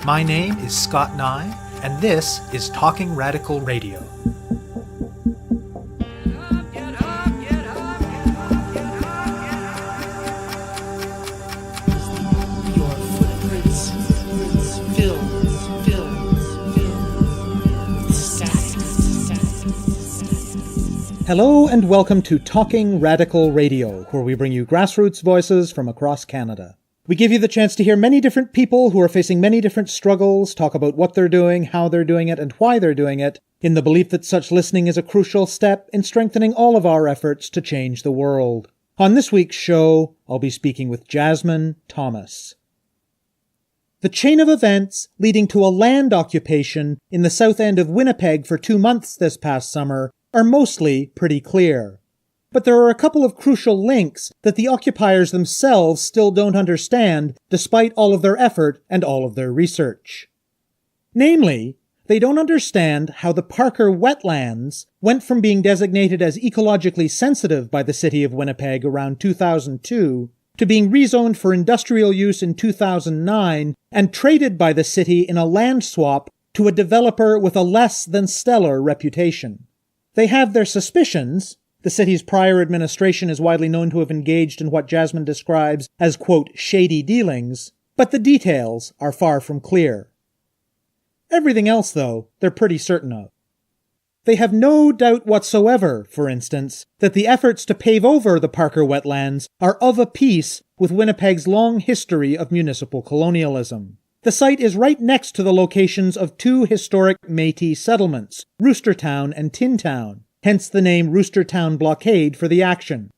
My name is Scott Neigh, and this is Talking Radical Radio. Hello and welcome to Talking Radical Radio, where we bring you grassroots voices from across Canada. We give you the chance to hear many different people who are facing many different struggles, talk about what they're doing, how they're doing it, and why they're doing it, in the belief that such listening is a crucial step in strengthening all of our efforts to change the world. On this week's show, I'll be speaking with Jasmine Thomas. The chain of events leading to a land occupation in the south end of Winnipeg for 2 months this past summer are mostly pretty clear. But there are a couple of crucial links that the occupiers themselves still don't understand despite all of their effort and all of their research. Namely, they don't understand how the Parker Wetlands went from being designated as ecologically sensitive by the city of Winnipeg around 2002 to being rezoned for industrial use in 2009 and traded by the city in a land swap to a developer with a less than stellar reputation. They have their suspicions. The city's prior administration is widely known to have engaged in what Jasmine describes as, quote, shady dealings, but the details are far from clear. Everything else, though, they're pretty certain of. They have no doubt whatsoever, for instance, that the efforts to pave over the Parker Wetlands are of a piece with Winnipeg's long history of municipal colonialism. The site is right next to the locations of two historic Métis settlements, Rooster Town and Tin Town, hence the name Rooster Town Blockade for the action.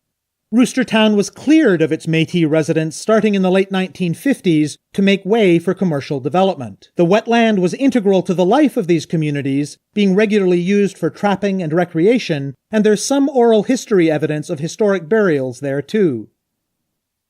Rooster Town was cleared of its Métis residents starting in the late 1950s to make way for commercial development. The wetland was integral to the life of these communities, being regularly used for trapping and recreation, and there's some oral history evidence of historic burials there too.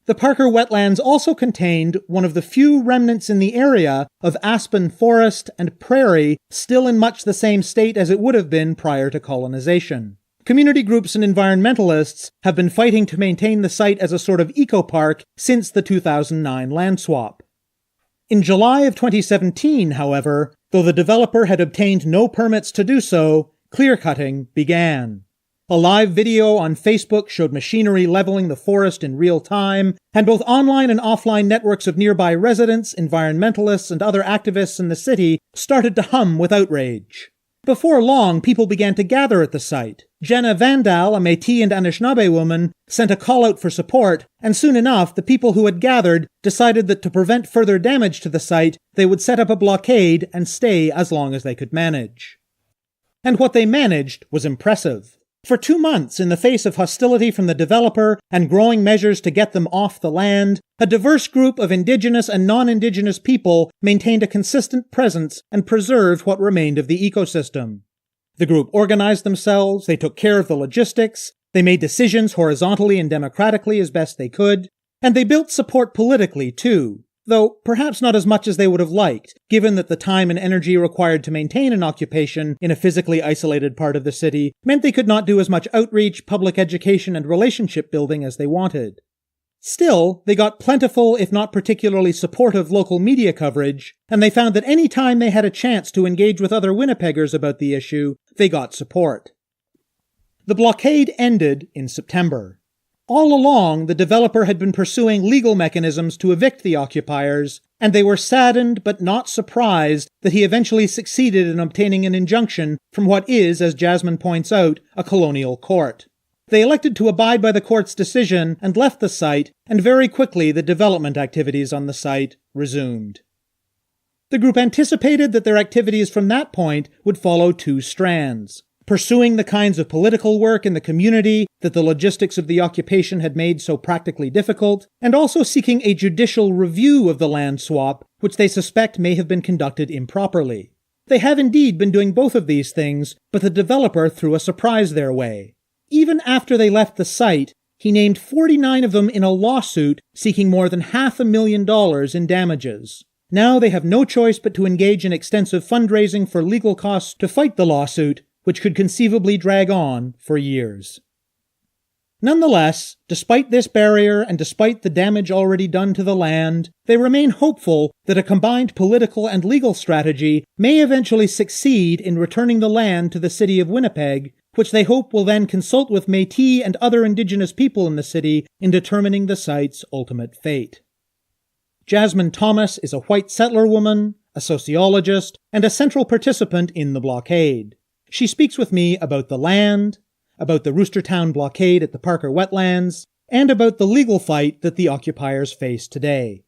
The Parker Wetlands also contained one of the few remnants in the area of aspen forest and prairie still in much the same state as it would have been prior to colonization. Community groups and environmentalists have been fighting to maintain the site as a sort of eco-park since the 2009 land swap. In July of 2017, however, though the developer had obtained no permits to do so, clear-cutting began. A live video on Facebook showed machinery leveling the forest in real time, and both online and offline networks of nearby residents, environmentalists, and other activists in the city started to hum with outrage. Before long, people began to gather at the site. Jenna Vandal, a Métis and Anishinaabe woman, sent a call out for support, and soon enough, the people who had gathered decided that to prevent further damage to the site, they would set up a blockade and stay as long as they could manage. And what they managed was impressive. For 2 months, in the face of hostility from the developer and growing measures to get them off the land, a diverse group of Indigenous and non-Indigenous people maintained a consistent presence and preserved what remained of the ecosystem. The group organized themselves, they took care of the logistics, they made decisions horizontally and democratically as best they could, and they built support politically too. Though perhaps not as much as they would have liked, given that the time and energy required to maintain an occupation in a physically isolated part of the city meant they could not do as much outreach, public education, and relationship building as they wanted. Still, they got plentiful, if not particularly supportive local media coverage, and they found that any time they had a chance to engage with other Winnipeggers about the issue, they got support. The blockade ended in September. All along, the developer had been pursuing legal mechanisms to evict the occupiers, and they were saddened but not surprised that he eventually succeeded in obtaining an injunction from what is, as Jasmine points out, a colonial court. They elected to abide by the court's decision and left the site, and very quickly the development activities on the site resumed. The group anticipated that their activities from that point would follow 2 strands. Pursuing the kinds of political work in the community that the logistics of the occupation had made so practically difficult, and also seeking a judicial review of the land swap, which they suspect may have been conducted improperly. They have indeed been doing both of these things, but the developer threw a surprise their way. Even after they left the site, he named 49 of them in a lawsuit seeking more than $500,000 in damages. Now they have no choice but to engage in extensive fundraising for legal costs to fight the lawsuit, which could conceivably drag on for years. Nonetheless, despite this barrier and despite the damage already done to the land, they remain hopeful that a combined political and legal strategy may eventually succeed in returning the land to the city of Winnipeg, which they hope will then consult with Métis and other Indigenous people in the city in determining the site's ultimate fate. Jasmine Thomas is a white settler woman, a sociologist, and a central participant in the blockade. She speaks with me about the land, about the Rooster Town Blockade at the Parker Wetlands, and about the legal fight that the occupiers face today.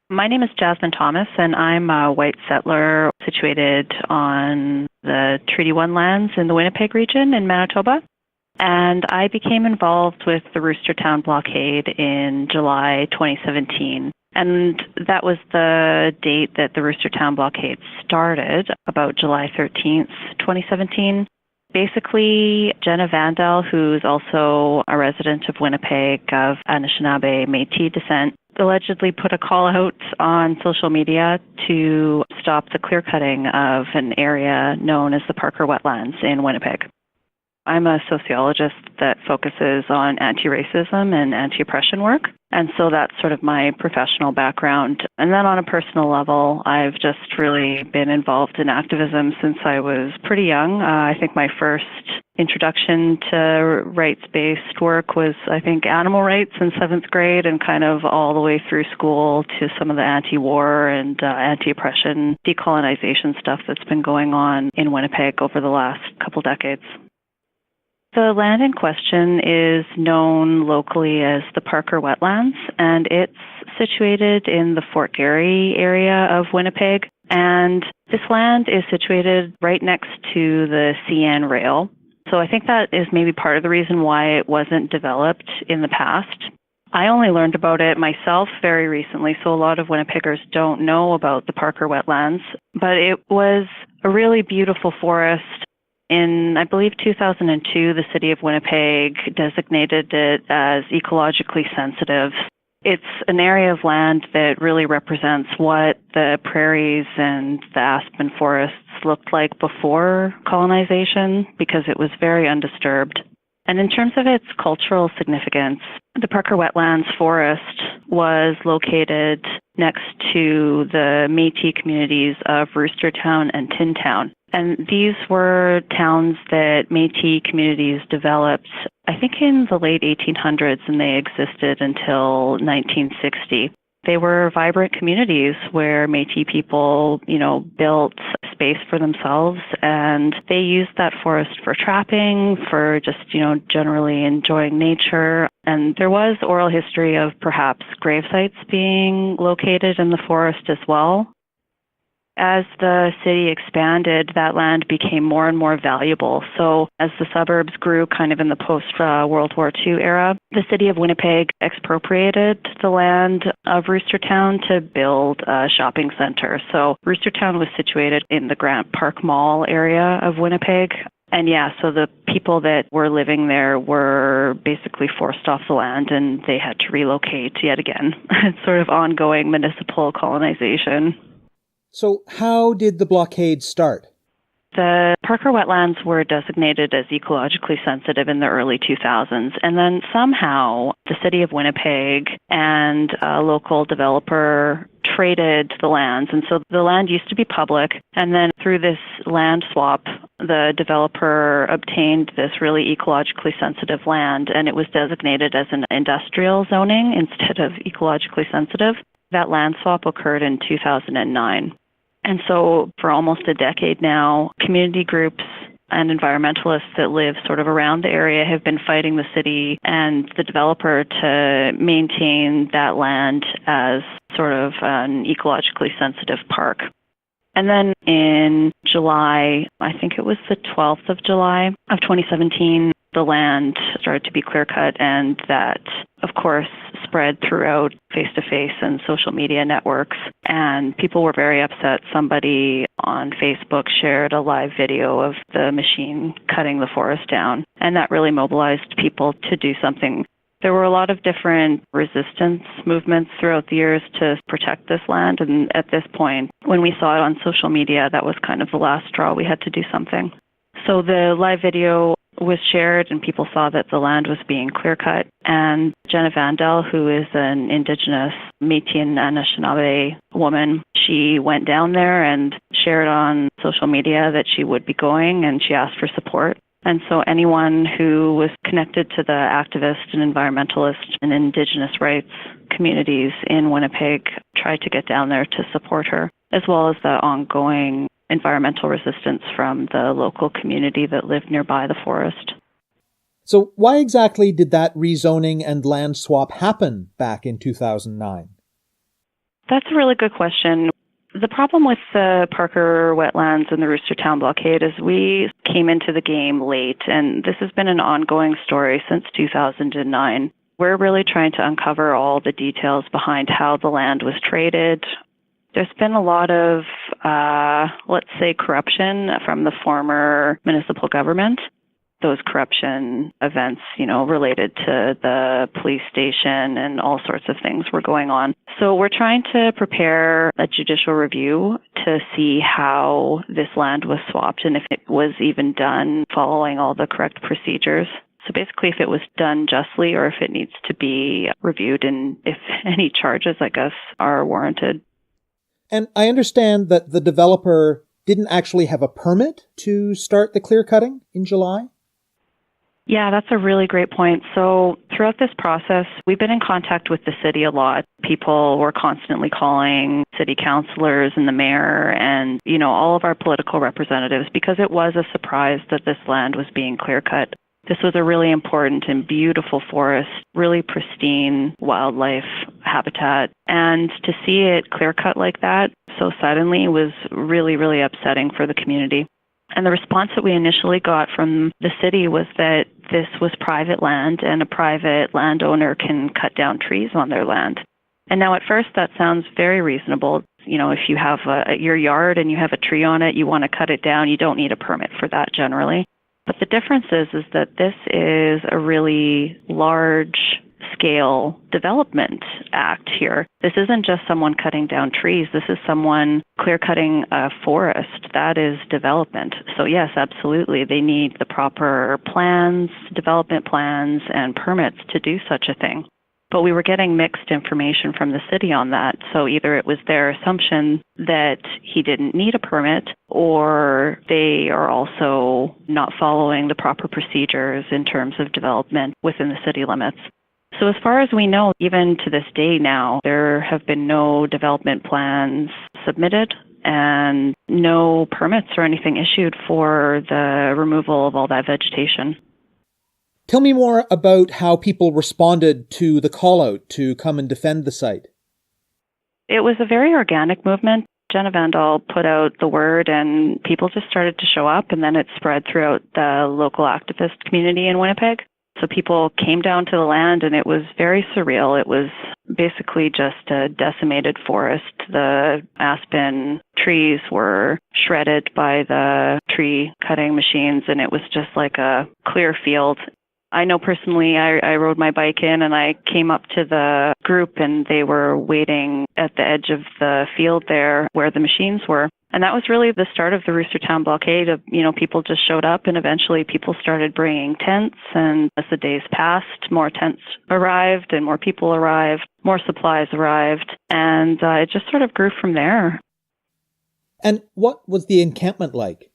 My name is Jasmine Thomas, and I'm a white settler situated on the Treaty 1 lands in the Winnipeg region in Manitoba. And I became involved with the Rooster Town Blockade in July 2017. And that was the date that the Rooster Town Blockade started, about July 13th, 2017. Basically, Jenna Vandal, who's also a resident of Winnipeg of Anishinaabe Métis descent, allegedly put a call out on social media to stop the clear cutting of an area known as the Parker Wetlands in Winnipeg. I'm a sociologist that focuses on anti-racism and anti-oppression work, and so that's sort of my professional background. And then on a personal level, I've just really been involved in activism since I was pretty young. I think my first introduction to rights-based work was, I think, animal rights in 7th grade, and kind of all the way through school to some of the anti-war and anti-oppression decolonization stuff that's been going on in Winnipeg over the last couple decades. The land in question is known locally as the Parker Wetlands, and it's situated in the Fort Garry area of Winnipeg. And this land is situated right next to the CN rail. So I think that is maybe part of the reason why it wasn't developed in the past. I only learned about it myself very recently, so a lot of Winnipeggers don't know about the Parker Wetlands. But it was a really beautiful forest. In, I believe, 2002, the city of Winnipeg designated it as ecologically sensitive. It's an area of land that really represents what the prairies and the aspen forests looked like before colonization, because it was very undisturbed. And in terms of its cultural significance, the Parker Wetlands forest was located next to the Métis communities of Rooster Town and Tin Town. And these were towns that Métis communities developed, I think, in the late 1800s, and they existed until 1960. They were vibrant communities where Métis people, built space for themselves, and they used that forest for trapping, for just, generally enjoying nature. And there was oral history of perhaps grave sites being located in the forest as well. As the city expanded, that land became more and more valuable. So as the suburbs grew kind of in the post-World War II era, the city of Winnipeg expropriated the land of Rooster Town to build a shopping center. So Rooster Town was situated in the Grant Park Mall area of Winnipeg. And so the people that were living there were basically forced off the land, and they had to relocate yet again. It's sort of ongoing municipal colonization. So how did the blockade start? The Parker Wetlands were designated as ecologically sensitive in the early 2000s, and then somehow the city of Winnipeg and a local developer traded the lands. And so the land used to be public, and then through this land swap, the developer obtained this really ecologically sensitive land, and it was designated as an industrial zoning instead of ecologically sensitive. That land swap occurred in 2009. And so for almost a decade now, community groups and environmentalists that live sort of around the area have been fighting the city and the developer to maintain that land as sort of an ecologically sensitive park. And then in July, I think it was the 12th of July of 2017, the land started to be clear-cut, and that, of course, spread throughout face-to-face and social media networks. And people were very upset. Somebody on Facebook shared a live video of the machine cutting the forest down, and that really mobilized people to do something. There were a lot of different resistance movements throughout the years to protect this land, and at this point, when we saw it on social media, that was kind of the last straw. We had to do something. So the live video was shared and people saw that the land was being clear-cut. And Jenna Vandal, who is an Indigenous Métis and Anishinaabe woman, she went down there and shared on social media that she would be going, and she asked for support. And so anyone who was connected to the activist and environmentalist and Indigenous rights communities in Winnipeg tried to get down there to support her, as well as the ongoing environmental resistance from the local community that lived nearby the forest. So why exactly did that rezoning and land swap happen back in 2009? That's a really good question. The problem with the Parker Wetlands and the Rooster Town Blockade is we came into the game late, and this has been an ongoing story since 2009. We're really trying to uncover all the details behind how the land was traded. There's been a lot of, let's say, corruption from the former municipal government. Those corruption events, related to the police station and all sorts of things were going on. So we're trying to prepare a judicial review to see how this land was swapped and if it was even done following all the correct procedures. So basically, if it was done justly or if it needs to be reviewed and if any charges, I guess, are warranted. And I understand that the developer didn't actually have a permit to start the clear cutting in July? Yeah, that's a really great point. So throughout this process, we've been in contact with the city a lot. People were constantly calling city councilors and the mayor and, all of our political representatives because it was a surprise that this land was being clear cut. This was a really important and beautiful forest, really pristine wildlife habitat. And to see it clear cut like that so suddenly was really, really upsetting for the community. And the response that we initially got from the city was that this was private land and a private landowner can cut down trees on their land. And now at first that sounds very reasonable. If you have your yard and you have a tree on it, you want to cut it down, you don't need a permit for that generally. But the difference is that this is a really large-scale development act here. This isn't just someone cutting down trees. This is someone clear-cutting a forest. That is development. So yes, absolutely, they need the proper plans, development plans, and permits to do such a thing. But we were getting mixed information from the city on that. So either it was their assumption that he didn't need a permit, or they are also not following the proper procedures in terms of development within the city limits. So as far as we know, even to this day now, there have been no development plans submitted and no permits or anything issued for the removal of all that vegetation. Tell me more about how people responded to the call out to come and defend the site. It was a very organic movement. Jenna Vandal put out the word and people just started to show up, and then it spread throughout the local activist community in Winnipeg. So people came down to the land and it was very surreal. It was basically just a decimated forest. The aspen trees were shredded by the tree cutting machines and it was just like a clear field. I know personally, I rode my bike in and I came up to the group and they were waiting at the edge of the field there where the machines were. And that was really the start of the Rooster Town Blockade. People just showed up and eventually people started bringing tents. And as the days passed, more tents arrived and more people arrived, more supplies arrived. And it just sort of grew from there. And what was the encampment like?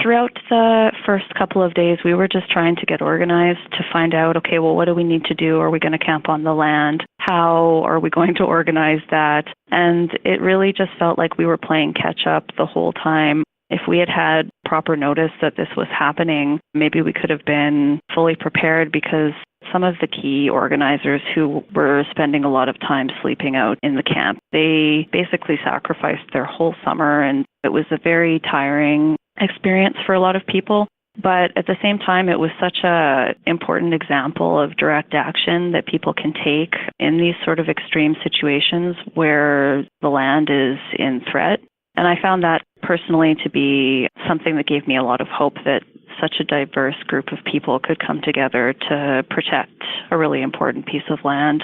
Throughout the first couple of days, we were just trying to get organized to find out, okay, well, what do we need to do? Are we going to camp on the land? How are we going to organize that? And it really just felt like we were playing catch up the whole time. If we had had proper notice that this was happening, maybe we could have been fully prepared because some of the key organizers who were spending a lot of time sleeping out in the camp, they basically sacrificed their whole summer, and it was a very tiring experience for a lot of people. But at the same time, it was such an important example of direct action that people can take in these sort of extreme situations where the land is in threat. And I found that personally to be something that gave me a lot of hope that such a diverse group of people could come together to protect a really important piece of land.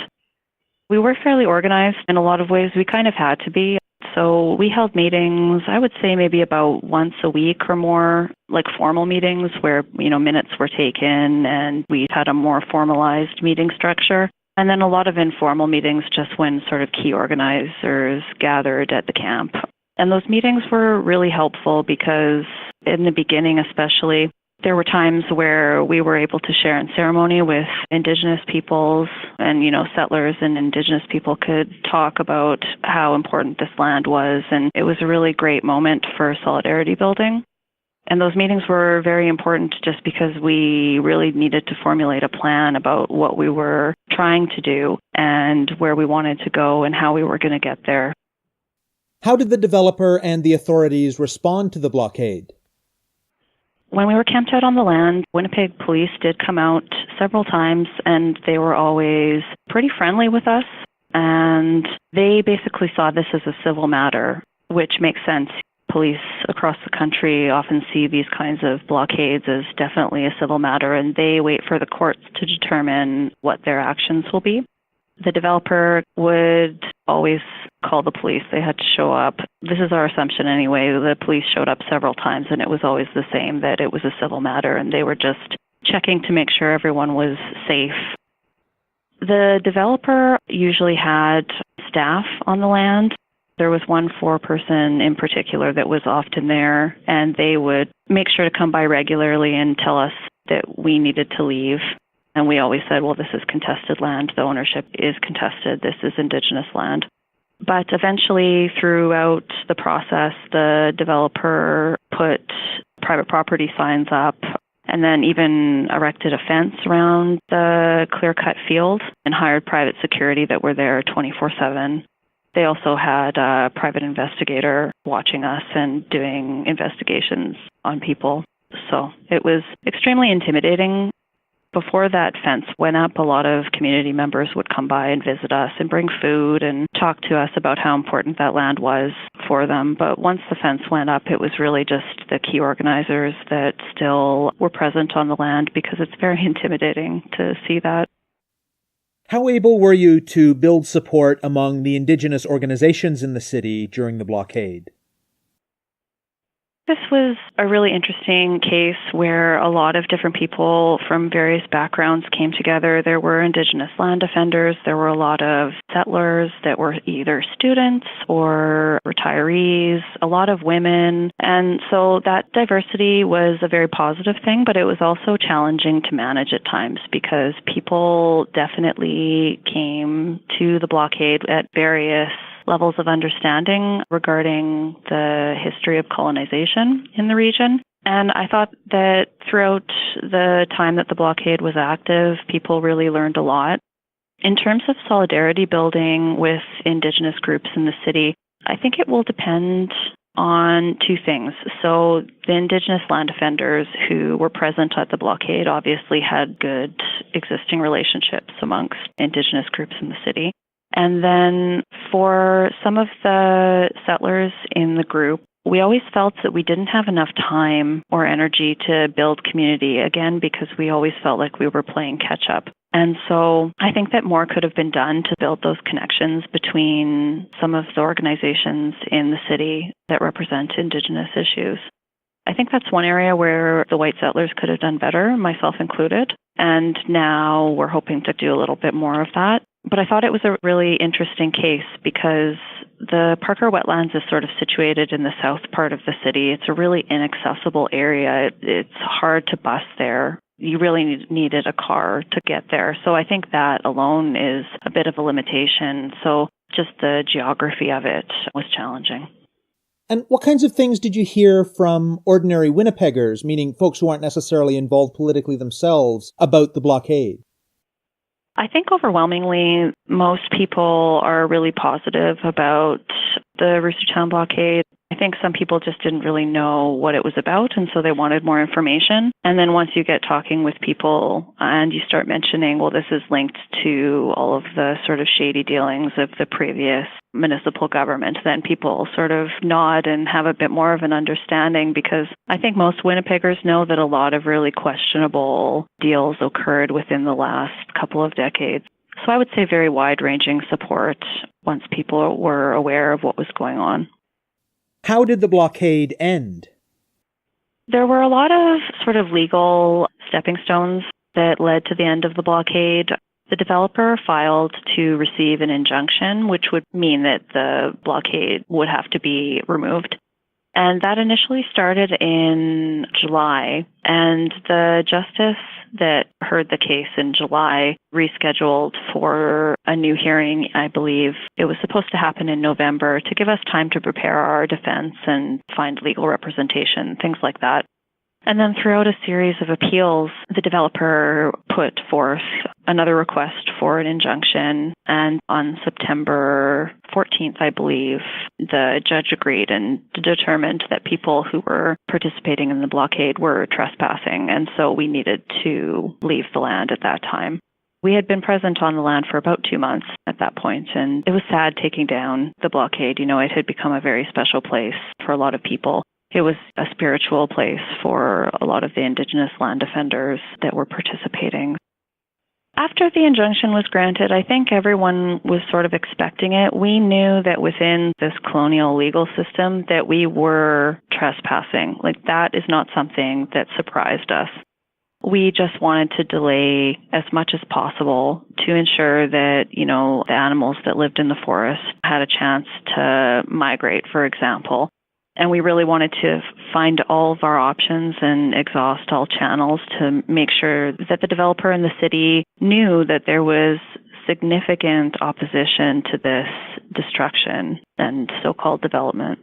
We were fairly organized in a lot of ways. We kind of had to be. So we held meetings, I would say maybe about once a week or more, like formal meetings where, minutes were taken and we had a more formalized meeting structure. And then a lot of informal meetings just when sort of key organizers gathered at the camp. And those meetings were really helpful because in the beginning especially, there were times where we were able to share in ceremony with Indigenous peoples and, settlers and Indigenous people could talk about how important this land was. And it was a really great moment for solidarity building. And those meetings were very important just because we really needed to formulate a plan about what we were trying to do and where we wanted to go and how we were going to get there. How did the developer and the authorities respond to the blockade? When we were camped out on the land, Winnipeg police did come out several times, and they were always pretty friendly with us. And they basically saw this as a civil matter, which makes sense. Police across the country often see these kinds of blockades as definitely a civil matter, and they wait for the courts to determine what their actions will be. The developer would always call the police. They had to show up. This is our assumption anyway. The police showed up several times, and it was always the same, that it was a civil matter, and they were just checking to make sure everyone was safe. The developer usually had staff on the land. There was one foreperson in particular that was often there, and they would make sure to come by regularly and tell us that we needed to leave. And we always said, well, this is contested land. The ownership is contested. This is Indigenous land. But eventually, throughout the process, the developer put private property signs up and then even erected a fence around the clear-cut field and hired private security that were there 24/7. They also had a private investigator watching us and doing investigations on people. So it was extremely intimidating. Before that fence went up, a lot of community members would come by and visit us and bring food and talk to us about how important that land was for them. But once the fence went up, it was really just the key organizers that still were present on the land because it's very intimidating to see that. How able were you to build support among the Indigenous organizations in the city during the blockade? This was a really interesting case where a lot of different people from various backgrounds came together. There were Indigenous land defenders, there were a lot of settlers that were either students or retirees, a lot of women. And so that diversity was a very positive thing, but it was also challenging to manage at times because people definitely came to the blockade at various levels of understanding regarding the history of colonization in the region. And I thought that throughout the time that the blockade was active, people really learned a lot. In terms of solidarity building with Indigenous groups in the city, I think it will depend on two things. So the Indigenous land defenders who were present at the blockade obviously had good existing relationships amongst Indigenous groups in the city. And then for some of the settlers in the group, we always felt that we didn't have enough time or energy to build community, again, because we always felt like we were playing catch up. And so I think that more could have been done to build those connections between some of the organizations in the city that represent Indigenous issues. I think that's one area where the white settlers could have done better, myself included. And now we're hoping to do a little bit more of that. But I thought it was a really interesting case because the Parker Wetlands is sort of situated in the south part of the city. It's a really inaccessible area. It's hard to bus there. You really needed a car to get there. So I think that alone is a bit of a limitation. So just the geography of it was challenging. And what kinds of things did you hear from ordinary Winnipeggers, meaning folks who aren't necessarily involved politically themselves, about the blockade? I think overwhelmingly, most people are really positive about the Rooster Town Blockade. I think some people just didn't really know what it was about, and so they wanted more information. And then once you get talking with people and you start mentioning, well, this is linked to all of the sort of shady dealings of the previous municipal government, then people sort of nod and have a bit more of an understanding, because I think most Winnipeggers know that a lot of really questionable deals occurred within the last couple of decades. So I would say very wide-ranging support once people were aware of what was going on. How did the blockade end? There were a lot of sort of legal stepping stones that led to the end of the blockade. The developer filed to receive an injunction, which would mean that the blockade would have to be removed. And that initially started in July, and the justice that heard the case in July rescheduled for a new hearing. I believe it was supposed to happen in November to give us time to prepare our defense and find legal representation, things like that. And then throughout a series of appeals, the developer put forth another request for an injunction. And on September 14th, I believe, the judge agreed and determined that people who were participating in the blockade were trespassing. And so we needed to leave the land at that time. We had been present on the land for about 2 months at that point, and it was sad taking down the blockade. You know, it had become a very special place for a lot of people. It was a spiritual place for a lot of the Indigenous land defenders that were participating. After the injunction was granted, I think everyone was sort of expecting it. We knew that within this colonial legal system that we were trespassing. Like, that is not something that surprised us. We just wanted to delay as much as possible to ensure that, you know, the animals that lived in the forest had a chance to migrate, for example. And we really wanted to find all of our options and exhaust all channels to make sure that the developer and the city knew that there was significant opposition to this destruction and so-called development.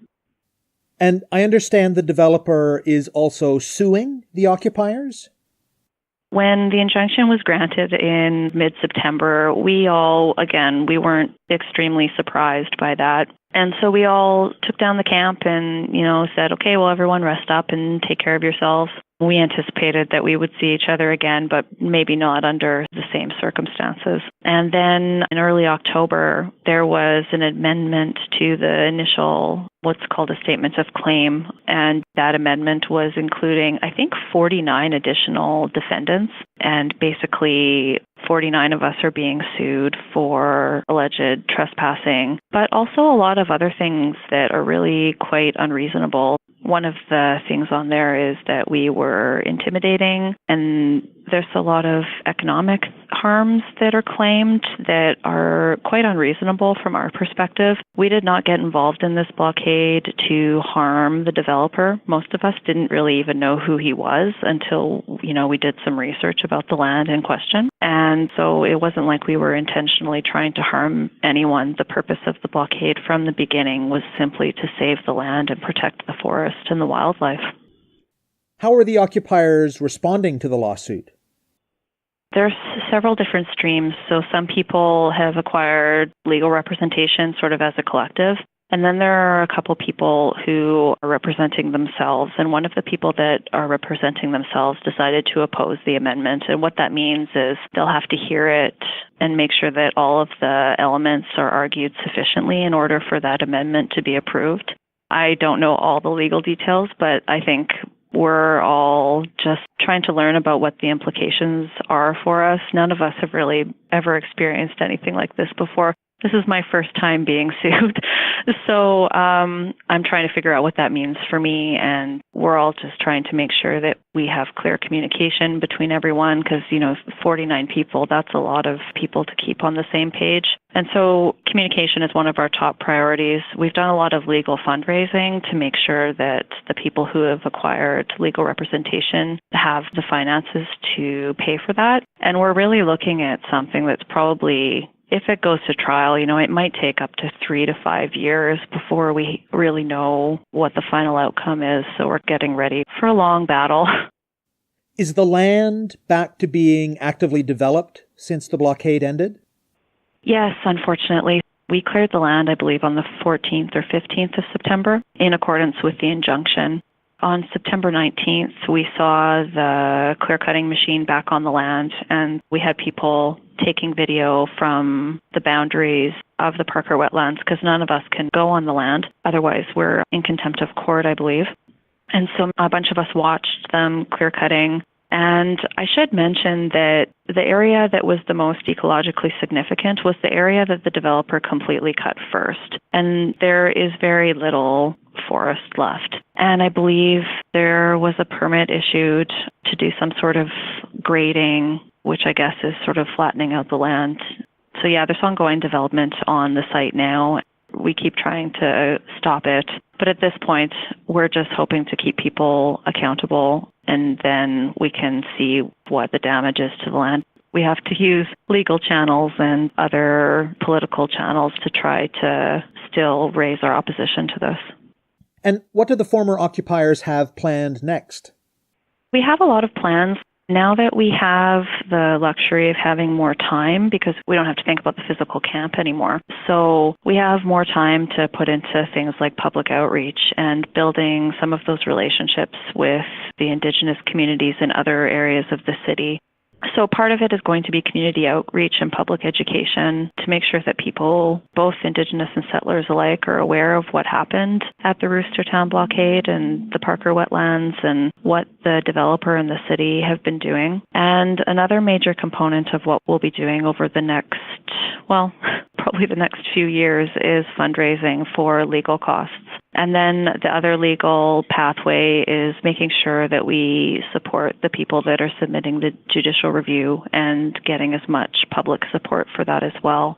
And I understand the developer is also suing the occupiers? When the injunction was granted in mid-September, we weren't extremely surprised by that. And so we all took down the camp and, you know, said, okay, well, everyone rest up and take care of yourselves. We anticipated that we would see each other again, but maybe not under the same circumstances. And then in early October, there was an amendment to the initial, what's called a statement of claim. And that amendment was including, I think, 49 additional defendants. And basically, 49 of us are being sued for alleged trespassing, but also a lot of other things that are really quite unreasonable. One of the things on there is that we were intimidating, and there's a lot of economic harms that are claimed that are quite unreasonable from our perspective. We did not get involved in this blockade to harm the developer. Most of us didn't really even know who he was until, you know, we did some research about the land in question. And so it wasn't like we were intentionally trying to harm anyone. The purpose of the blockade from the beginning was simply to save the land and protect the forest and the wildlife. How are the occupiers responding to the lawsuit? There's several different streams. So some people have acquired legal representation sort of as a collective. And then there are a couple people who are representing themselves. And one of the people that are representing themselves decided to oppose the amendment. And what that means is they'll have to hear it and make sure that all of the elements are argued sufficiently in order for that amendment to be approved. I don't know all the legal details, but I think we're all just trying to learn about what the implications are for us. None of us have really ever experienced anything like this before. This is my first time being sued. So I'm trying to figure out what that means for me. And we're all just trying to make sure that we have clear communication between everyone because, 49 people, that's a lot of people to keep on the same page. And so communication is one of our top priorities. We've done a lot of legal fundraising to make sure that the people who have acquired legal representation have the finances to pay for that. And we're really looking at something that's probably, if it goes to trial, it might take up to 3 to 5 years before we really know what the final outcome is. So we're getting ready for a long battle. Is the land back to being actively developed since the blockade ended? Yes, unfortunately. We cleared the land, I believe, on the 14th or 15th of September in accordance with the injunction. On September 19th, we saw the clear-cutting machine back on the land, and we had people taking video from the boundaries of the Parker Wetlands because none of us can go on the land. Otherwise, we're in contempt of court, I believe. And so a bunch of us watched them clear-cutting, And I should mention that the area that was the most ecologically significant was the area that the developer completely cut first. And there is very little forest left. And I believe there was a permit issued to do some sort of grading, which I guess is sort of flattening out the land. So yeah, there's ongoing development on the site now. We keep trying to stop it. But at this point, we're just hoping to keep people accountable, and then we can see what the damage is to the land. We have to use legal channels and other political channels to try to still raise our opposition to this. And what do the former occupiers have planned next? We have a lot of plans. Now that we have the luxury of having more time, because we don't have to think about the physical camp anymore. So we have more time to put into things like public outreach and building some of those relationships with the Indigenous communities in other areas of the city. So part of it is going to be community outreach and public education to make sure that people, both Indigenous and settlers alike, are aware of what happened at the Rooster Town Blockade and the Parker Wetlands and what the developer and the city have been doing. And another major component of what we'll be doing over the next, probably the next few years is fundraising for legal costs. And then the other legal pathway is making sure that we support the people that are submitting the judicial review and getting as much public support for that as well.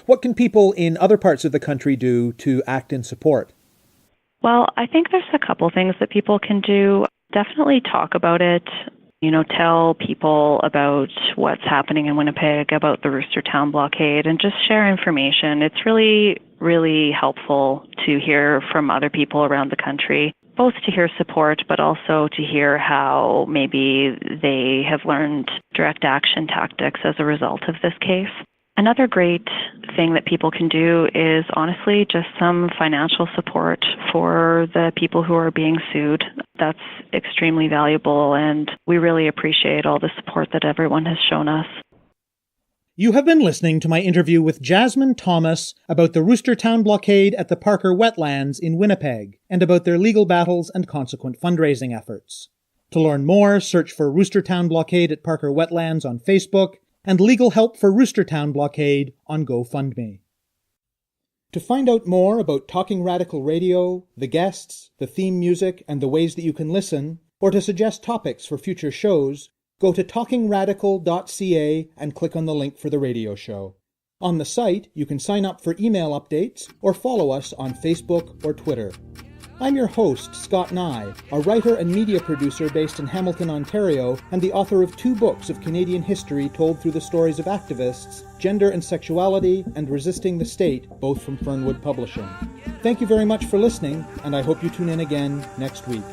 What can people in other parts of the country do to act in support? Well, I think there's a couple things that people can do. Definitely talk about it. Tell people about what's happening in Winnipeg, about the Rooster Town Blockade, and just share information. It's really, really helpful to hear from other people around the country, both to hear support, but also to hear how maybe they have learned direct action tactics as a result of this case. Another great thing that people can do is honestly just some financial support for the people who are being sued. That's extremely valuable, and we really appreciate all the support that everyone has shown us. You have been listening to my interview with Jasmine Thomas about the Rooster Town Blockade at the Parker Wetlands in Winnipeg, and about their legal battles and consequent fundraising efforts. To learn more, search for Rooster Town Blockade at Parker Wetlands on Facebook, and Legal Help for Rooster Town Blockade on GoFundMe. To find out more about Talking Radical Radio, the guests, the theme music, and the ways that you can listen, or to suggest topics for future shows, go to talkingradical.ca and click on the link for the radio show. On the site, you can sign up for email updates or follow us on Facebook or Twitter. I'm your host, Scott Neigh, a writer and media producer based in Hamilton, Ontario, and the author of 2 books of Canadian history told through the stories of activists, Gender and Sexuality, and Resisting the State, both from Fernwood Publishing. Thank you very much for listening, and I hope you tune in again next week.